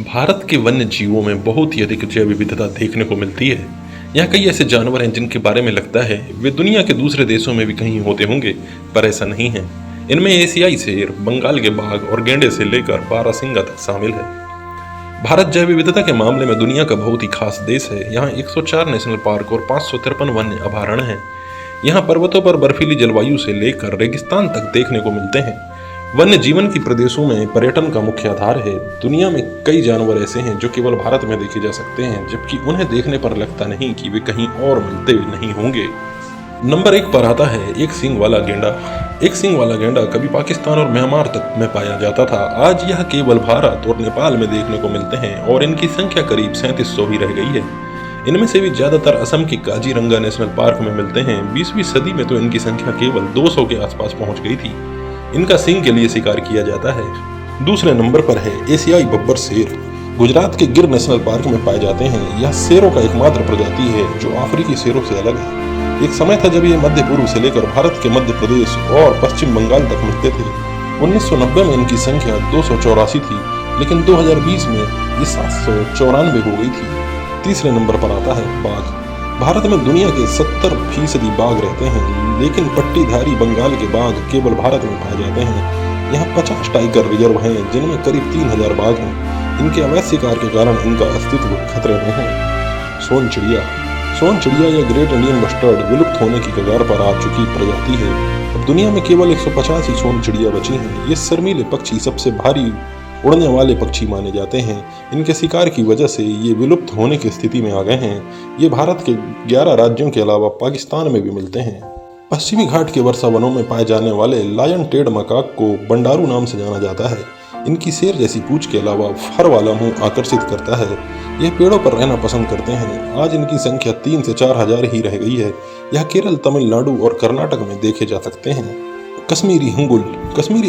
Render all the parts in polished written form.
भारत के वन्य जीवों में बहुत ही अधिक जैव विविधता देखने को मिलती है। यहाँ कई ऐसे जानवर हैं जिनके बारे में लगता है वे दुनिया के दूसरे देशों में भी कहीं होते होंगे, पर ऐसा नहीं है। इनमें एशियाई शेर, बंगाल के बाघ और गैंडे से लेकर बारहसिंगा तक शामिल है। भारत जैव विविधता के मामले में दुनिया का बहुत ही खास देश है। यहाँ 104 नेशनल पार्क और 553 वन्य अभयारण्य हैं। यहाँ पर्वतों पर बर्फीली जलवायु से लेकर रेगिस्तान तक देखने को मिलते हैं। वन्य जीवन की प्रदेशों में पर्यटन का मुख्य आधार है। दुनिया में कई जानवर ऐसे हैं जो केवल भारत में देखे जा सकते हैं, जबकि उन्हें देखने पर लगता नहीं कि वे कहीं और मिलते नहीं होंगे। नंबर 1 पर आता है एक सींग वाला गेंडा। एक सींग वाला गेंडा कभी पाकिस्तान और म्यांमार तक में पाया जाता था। आज यह केवल भारत और नेपाल में देखने को मिलते हैं और इनकी संख्या करीब 3700 ही रह गई है। इनमें से भी ज्यादातर असम के काजीरंगा नेशनल पार्क में मिलते हैं। 20वीं सदी में तो इनकी संख्या केवल 200 के आसपास पहुंच गई थी। इनका सींग के लिए शिकार किया जाता है। दूसरे नंबर पर है एशियाई बब्बर शेर। गुजरात के गिर नेशनल पार्क में पाए जाते हैं। यह शेरों का एकमात्र प्रजाति है जो अफ्रीकी शेरों से अलग है। एक समय था जब ये मध्य पूर्व से लेकर भारत के मध्य प्रदेश और पश्चिम बंगाल तक मिलते थे। 1990 में इनकी संख्या 284 थी, लेकिन 2020 में ये 794 हो गई थी। तीसरे नंबर पर आता है बाघ। भारत में दुनिया के 70% बाघ रहते हैं, लेकिन पट्टीधारी बंगाल के बाघ केवल भारत में पाए जाते हैं। यहाँ 50 टाइगर रिजर्व हैं, जिनमें करीब 3000 बाघ हैं। इनके अवैध शिकार के कारण इनका अस्तित्व खतरे में है। सोन चिड़िया या ग्रेट इंडियन बस्टर्ड विलुप्त होने की कगार पर आ चुकी प्रजाति है। अब दुनिया में केवल 150 ही सोन चिड़िया बची हैं। ये शर्मीले पक्षी सबसे भारी उड़ने वाले पक्षी माने जाते हैं। इनके शिकार की वजह से ये विलुप्त होने की स्थिति में आ गए हैं। ये भारत के 11 राज्यों के अलावा पाकिस्तान में भी मिलते हैं। पश्चिमी घाट के वर्षा वनों में पाए जाने वाले लायन टेड मकाक को बंडारू नाम से जाना जाता है। इनकी शेर जैसी पूंछ के अलावा फर वाला मुंह आकर्षित करता है। यह पेड़ों पर रहना पसंद करते हैं। आज इनकी संख्या 3 से 4 हजार ही रह गई है। यह केरल, तमिलनाडु और कर्नाटक में देखे जा सकते हैं। कश्मीरी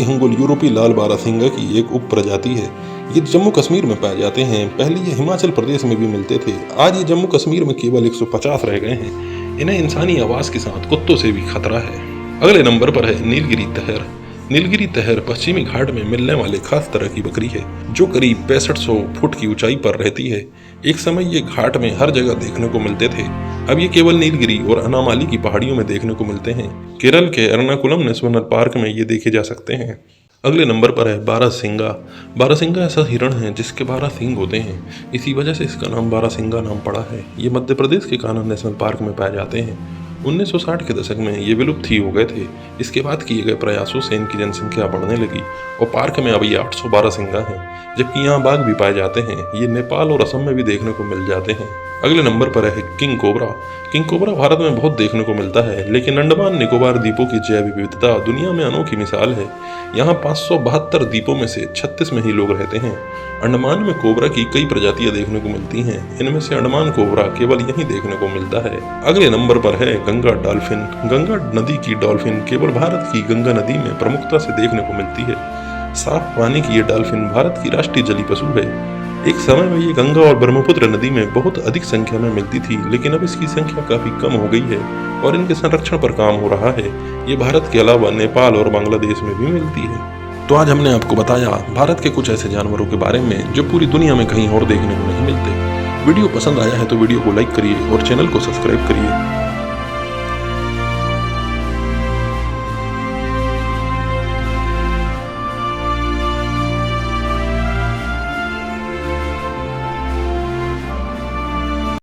हंगुल यूरोपीय लाल बारहसिंगा की एक उप प्रजाति है। ये जम्मू कश्मीर में पाए जाते हैं। पहले ये हिमाचल प्रदेश में भी मिलते थे। आज ये जम्मू कश्मीर में केवल 150 रह गए हैं। इन्हें इंसानी आवास के साथ कुत्तों से भी खतरा है। अगले नंबर पर है नीलगिरी तहर। नीलगिरी तहर पश्चिमी घाट में मिलने वाले खास तरह की बकरी है, जो करीब 6500 फुट की ऊंचाई पर रहती है। एक समय ये घाट में हर जगह देखने को मिलते थे। अब ये केवल नीलगिरी और अनामाली की पहाड़ियों में देखने को मिलते हैं। केरल के एर्नाकुलम नेशनल पार्क में ये देखे जा सकते हैं। अगले नंबर पर है बारहसिंगा। बारहसिंगा ऐसा हिरण है जिसके 12 सींग होते हैं। इसी वजह से इसका नाम बारहसिंगा नाम पड़ा है। ये मध्य प्रदेश के कान्हा नेशनल पार्क में पाए जाते हैं। 1960 के दशक में ये विलुप्त ही हो गए थे। इसके बाद किए गए प्रयासों से इनकी जनसंख्या बढ़ने लगी और पार्क में अभी 812 सिंगा हैं, जबकि यहाँ बाघ भी पाए जाते हैं। ये नेपाल और असम में भी देखने को मिल जाते हैं। अगले नंबर पर है king cobra. King cobra Bharat में बहुत देखने को मिलता है, लेकिन अंडमान निकोबार द्वीपों की जैव विविधता दुनिया में अनोखी मिसाल है। यहाँ 572 द्वीपों में से 36 में ही लोग रहते हैं। अंडमान में कोबरा की कई प्रजातियां देखने को मिलती हैं। इनमें से अंडमान कोबरा केवल यहीं देखने को मिलता है। अगले नंबर पर है गंगा डॉल्फिन। गंगा नदी की डॉल्फिन केवल भारत की गंगा नदी में प्रमुखता से देखने को मिलती है। साफ पानी की ये डॉल्फिन भारत की राष्ट्रीय जलीय पशु है। एक समय में ये गंगा और ब्रह्मपुत्र नदी में बहुत अधिक संख्या में मिलती थी, लेकिन अब इसकी संख्या काफी कम हो गई है और इनके संरक्षण पर काम हो रहा है। ये भारत के अलावा नेपाल और बांग्लादेश में भी मिलती है। तो आज हमने आपको बताया भारत के कुछ ऐसे जानवरों के बारे में जो पूरी दुनिया में कहीं और देखने को नहीं मिलते। वीडियो पसंद आया है तो वीडियो को लाइक करिए और चैनल को सब्सक्राइब करिए।